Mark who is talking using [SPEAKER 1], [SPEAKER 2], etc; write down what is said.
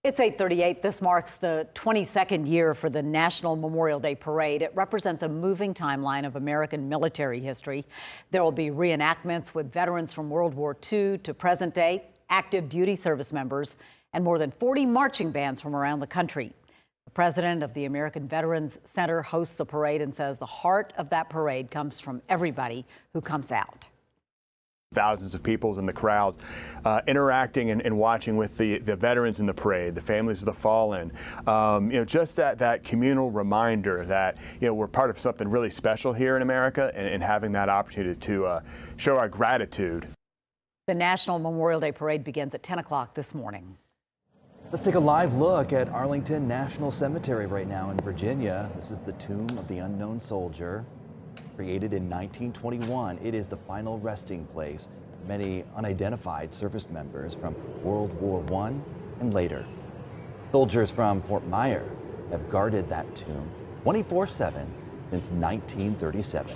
[SPEAKER 1] It's 8:38. This marks the 22nd year for the National Memorial Day Parade. It represents a moving timeline of American military history. There will be reenactments with veterans from World War II to present day, active duty service members, and more than 40 marching bands from around the country. The president of the American Veterans Center hosts the parade and says the heart of that parade comes from everybody who comes out.
[SPEAKER 2] Thousands of people in the crowds interacting and watching with the veterans in the parade, the families of the fallen. Just that communal reminder that we're part of something really special here in America, and having that opportunity to show our gratitude.
[SPEAKER 1] The National Memorial Day Parade begins at 10 o'clock this morning.
[SPEAKER 3] Let's take a live look at Arlington National Cemetery right now in Virginia. This is the tomb of the unknown soldier. Created in 1921, it is the final resting place of many unidentified service members from World War I and later. Soldiers from Fort Myer have guarded that tomb 24/7 since 1937.